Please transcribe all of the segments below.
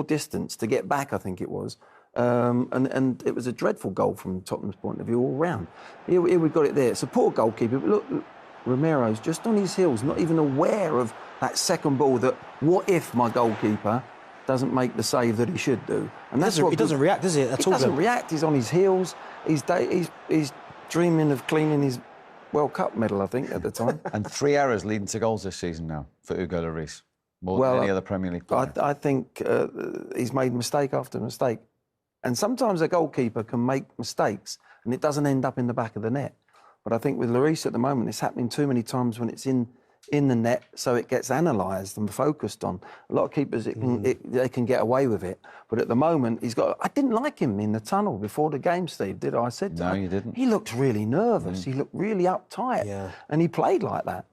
distance to get back, I think it was. And it was a dreadful goal from Tottenham's point of view all round. Here we got it there. It's a poor goalkeeper, but look, Romero's just on his heels, not even aware of that second ball that, what if my goalkeeper doesn't make the save that he should do? And that's what he doesn't react, does he? He doesn't react, he's on his heels, he's dreaming of cleaning his World Cup medal, I think, at the time. And 3 errors leading to goals this season now for Hugo Lloris, more than any other Premier League player. I think he's made mistake after mistake. And sometimes a goalkeeper can make mistakes and it doesn't end up in the back of the net. But I think with Lloris at the moment, it's happening too many times when it's in the net, so it gets analysed and focused on. A lot of keepers, they can get away with it. But at the moment, I didn't like him in the tunnel before the game, Steve, did I? I said, no, you didn't. He looked really nervous. He looked really uptight. And he played like that.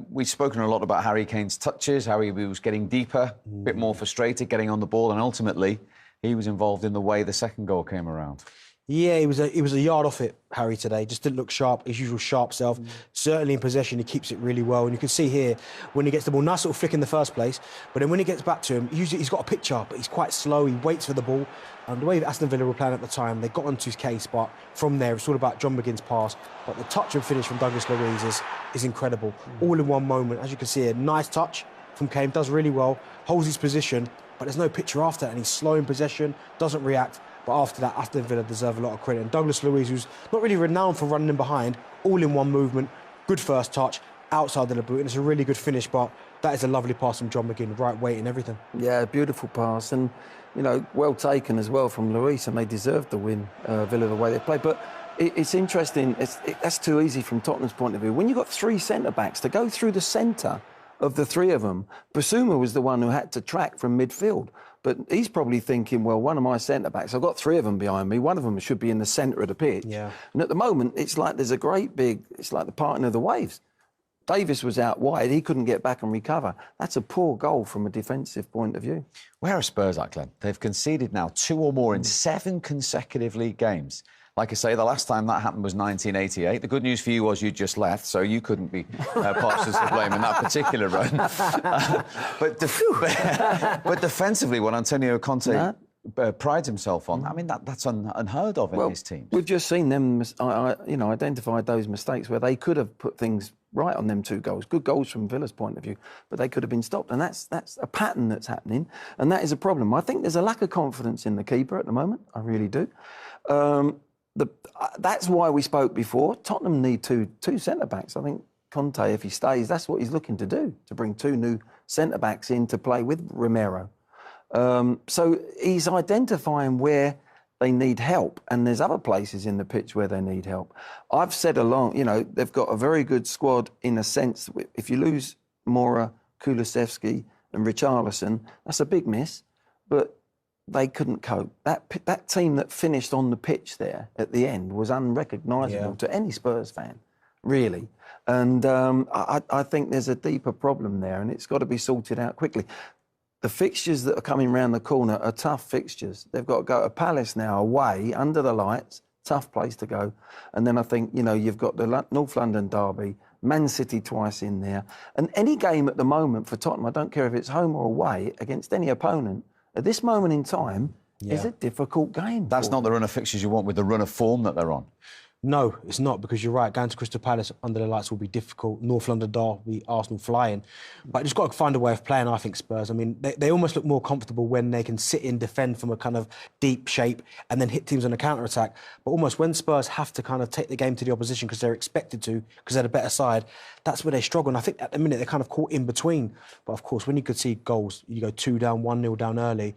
We've spoken a lot about Harry Kane's touches, how he was getting deeper, a bit more frustrated, getting on the ball, and ultimately he was involved in the way the second goal came around. Yeah, he was a yard off it, Harry, today. Just didn't look sharp, his usual sharp self. Certainly in possession, he keeps it really well. And you can see here, when he gets the ball, nice little flick in the first place. But then when he gets back to him, usually he's got a picture, but he's quite slow. He waits for the ball. And the way Aston Villa were playing at the time, they got onto his case. But from there, it's all about John McGinn's pass. But the touch and finish from Douglas Luiz is incredible. All in one moment. As you can see, a nice touch from Kane, does really well, holds his position. But there's no picture after that, and he's slow in possession, doesn't react. But after that, Aston Villa deserve a lot of credit. And Douglas Luiz, who's not really renowned for running in behind, all in one movement, good first touch, outside of the boot, and it's a really good finish. But that is a lovely pass from John McGinn, right weight and everything. Yeah, beautiful pass, and you know, well taken as well from Luiz, and they deserved the win, Villa, the way they played. But it's interesting, that's too easy from Tottenham's point of view. When you've got 3 centre-backs to go through the centre of the 3 of them, Basuma was the one who had to track from midfield. But he's probably thinking, well, one of my centre-backs, I've got 3 of them behind me, one of them should be in the centre of the pitch. Yeah. And at the moment, it's like there's a great big, it's like the parting of the waves. Davis was out wide, he couldn't get back and recover. That's a poor goal from a defensive point of view. Where are Spurs at, Glenn? They've conceded now 2 or more in 7 consecutive league games. Like I say, the last time that happened was 1988. The good news for you was you just left, so you couldn't be partially to blame in that particular run. But defensively, what Antonio Conte prides himself on, I mean, that's unheard of in his teams. We've just seen them, identified those mistakes where they could have put things right on them 2 goals. Good goals from Villa's point of view, but they could have been stopped. And that's a pattern that's happening, and that is a problem. I think there's a lack of confidence in the keeper at the moment. I really do. That's why we spoke before. Tottenham need two centre-backs. I think Conte, if he stays, that's what he's looking to do, to bring 2 new centre-backs in to play with Romero. So he's identifying where they need help, and there's other places in the pitch where they need help. I've said along, they've got a very good squad in a sense. If you lose Mora, Kulusevski and Richarlison, that's a big miss, but they couldn't cope. That team that finished on the pitch there at the end was unrecognisable to any Spurs fan, really. And I think there's a deeper problem there, and it's got to be sorted out quickly. The fixtures that are coming round the corner are tough fixtures. They've got to go to Palace now, away, under the lights, tough place to go. And then I think, you've got the North London derby, Man City twice in there. And any game at the moment for Tottenham, I don't care if it's home or away, against any opponent, at this moment in time, is a difficult game. That's not the run of fixtures you want with the run of form that they're on. No, it's not, because you're right. Going to Crystal Palace under the lights will be difficult. North London derby, Arsenal flying. But just got to find a way of playing, I think, Spurs. I mean, they almost look more comfortable when they can sit in, defend from a kind of deep shape and then hit teams on a counter-attack. But almost when Spurs have to kind of take the game to the opposition because they're expected to, because they're the better side, that's where they struggle. And I think at the minute they're kind of caught in between. But of course, when you could see goals, you go 2 down, 1-0 down early.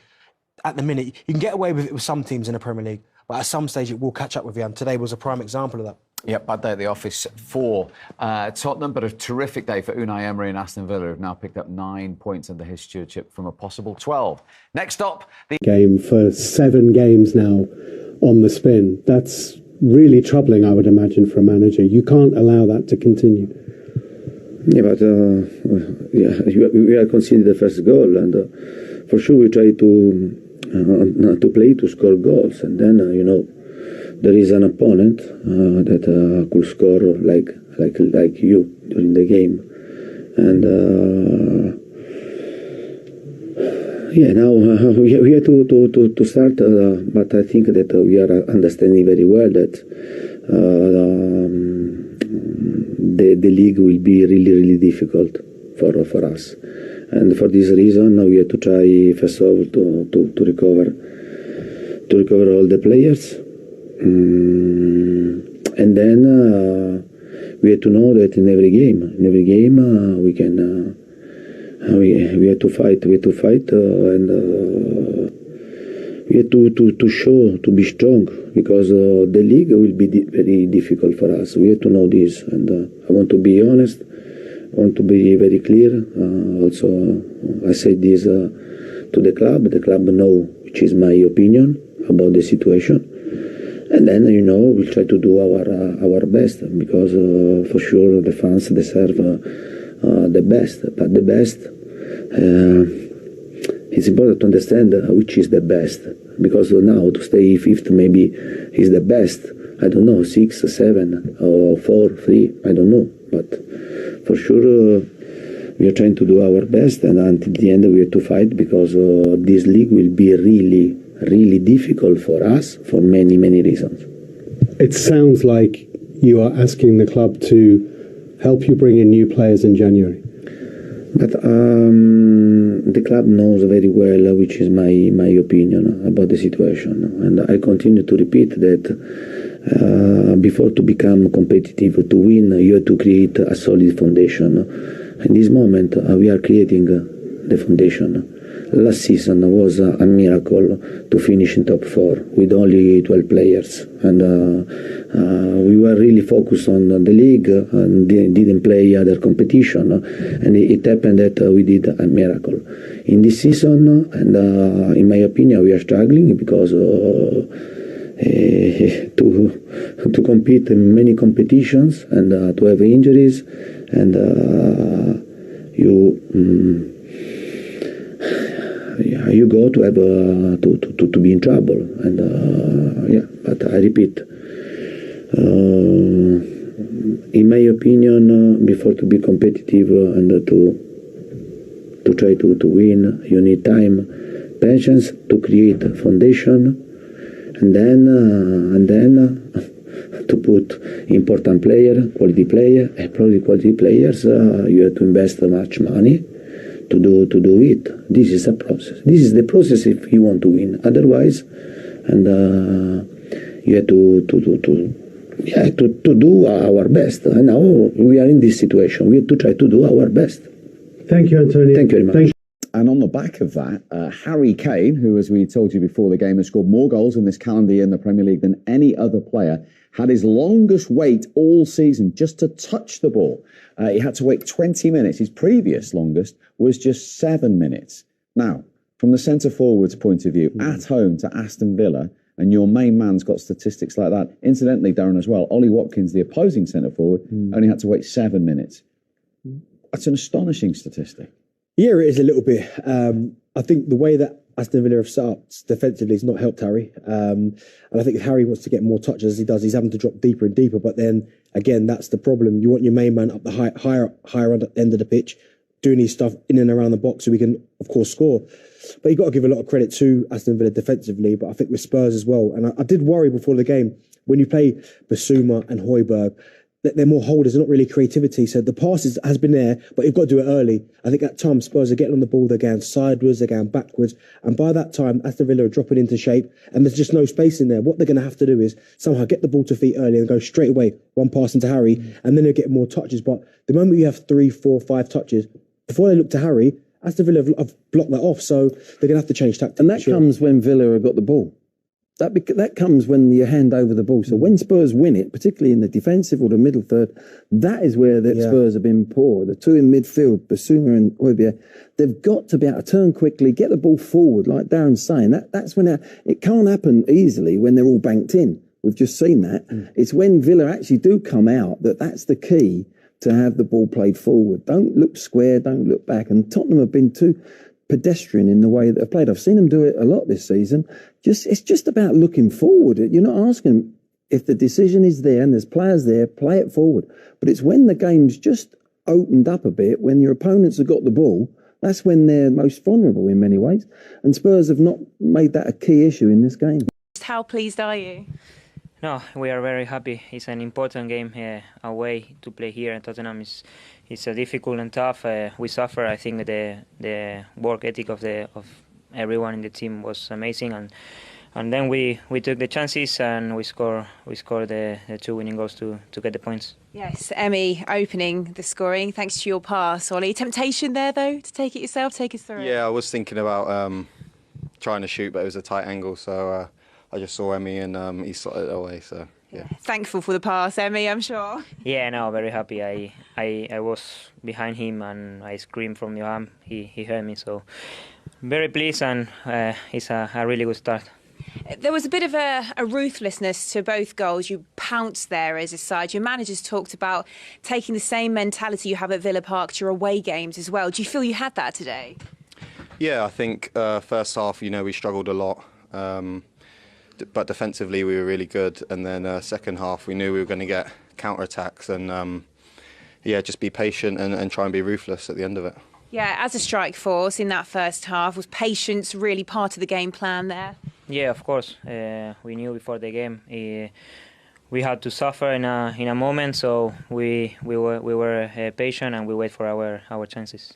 At the minute, you can get away with it with some teams in the Premier League. But at some stage, it will catch up with you. And today was a prime example of that. Yep, bad day at the office for Tottenham, but a terrific day for Unai Emery and Aston Villa, who've now picked up 9 points under his stewardship from a possible 12. Next up, the game for 7 games now on the spin. That's really troubling, I would imagine, for a manager. You can't allow that to continue. Yeah, but we are conceded the first goal, and for sure we try to play to score goals, and then there is an opponent that could score like you during the game, and Yeah, now we have to start, but I think that we are understanding very well that the league will be really difficult for us, and for this reason we have to try first of all to recover all the players, and then we have to know that in every game we can. We have to fight, and we have to show, to be strong, because the league will be very difficult for us. We have to know this, and I want to be honest, I want to be very clear. Also, I said this to the club. The club know which is my opinion about the situation, and then we'll try to do our best, because for sure the fans deserve the best, but the best. It's important to understand which is the best, because now to stay fifth maybe is the best. I don't know, 6, 7, or 4, 3. I don't know, but for sure we are trying to do our best, and until the end we have to fight, because this league will be really difficult for us for many reasons. It sounds like you are asking the club to help you bring in new players in January. But the club knows very well which is my opinion about the situation, and I continue to repeat that before to become competitive, to win, you have to create a solid foundation. In this moment, we are creating the foundation. Last season was a miracle to finish in top 4 with only 12 players, and we were really focused on the league and didn't play other competition, and it happened that we did a miracle. In this season, and in my opinion, we are struggling because to compete in many competitions and to have injuries, and you go to have to be in trouble, and but I repeat, in my opinion, before to be competitive and to try to win, you need time, patience to create a foundation, and then to put important quality players. You have to invest much money to do it. This is a process. This is the process if you want to win. Otherwise, and you have to do our best. And now we are in this situation. We have to try to do our best. Thank you, Antonio. Thank you very much. And on the back of that, Harry Kane, who, as we told you before the game, has scored more goals in this calendar year in the Premier League than any other player, had his longest wait all season just to touch the ball. He had to wait 20 minutes. His previous longest was just 7 minutes. Now, from the centre-forward's point of view, at home to Aston Villa, and your main man's got statistics like that. Incidentally, Darren, as well, Ollie Watkins, the opposing centre-forward, only had to wait 7 minutes. That's an astonishing statistic. Yeah, it is a little bit. I think the way that Aston Villa have set up defensively has not helped Harry. And I think if Harry wants to get more touches as he does, he's having to drop deeper and deeper. But then, again, that's the problem. You want your main man up the higher end of the pitch, doing his stuff in and around the box so we can, of course, score. But you've got to give a lot of credit to Aston Villa defensively, but I think with Spurs as well. And I did worry before the game, when you play Basuma and Højbjerg, that they're more holders, they're not really creativity. So the pass has been there, but you've got to do it early. I think at times Spurs are getting on the ball, they're going sideways, they're going backwards. And by that time, Aston Villa are dropping into shape and there's just no space in there. What they're going to have to do is somehow get the ball to feet early and go straight away, one pass into Harry, and then they'll get more touches. But the moment you have 3, 4, 5 touches, before they look to Harry, Aston Villa have blocked that off. So they're going to have to change tactics. And that comes when Villa have got the ball. That comes when you hand over the ball. So when Spurs win it, particularly in the defensive or the middle third, that is where the Spurs have been poor. The two in midfield, Basuma and Højbjerg, they've got to be able to turn quickly, get the ball forward, like Darren's saying. That's when it can't happen easily when they're all banked in. We've just seen that. It's when Villa actually do come out that's the key to have the ball played forward. Don't look square, don't look back. And Tottenham have been too pedestrian in the way that they've played. I've seen them do it a lot this season. It's just about looking forward. You're not asking if the decision is there and there's players there, play it forward. But it's when the game's just opened up a bit, when your opponents have got the ball, That's when they're most vulnerable in many ways. And Spurs have not made that a key issue in this game. How pleased are you? No, we are very happy. It's an important game away to play here in Tottenham. It's a difficult and tough. We suffer. I think the work ethic of everyone in the team was amazing, and then we took the chances and we scored the 2 winning goals to get the points. Yes, Emmy opening the scoring thanks to your pass, Ollie. Temptation there though to take it yourself. Take us through it. Yeah, I was thinking about trying to shoot, but it was a tight angle, so I just saw Emmy and he slotted it away. So yeah. Thankful for the pass, Emmy, I'm sure. Yeah, no, very happy. I was behind him and I screamed from your arm. He heard me, so very pleased, and it's a really good start. There was a bit of a ruthlessness to both goals. You pounced there as a side. Your managers talked about taking the same mentality you have at Villa Park to your away games as well. Do you feel you had that today? Yeah, I think first half, we struggled a lot. But defensively we were really good, and then second half we knew we were going to get counter-attacks, and just be patient and try and be ruthless at the end of it. Yeah, as a strike force in that first half, was patience really part of the game plan there? Yeah, of course. We knew before the game we had to suffer in a moment, so we were patient and we wait for our chances.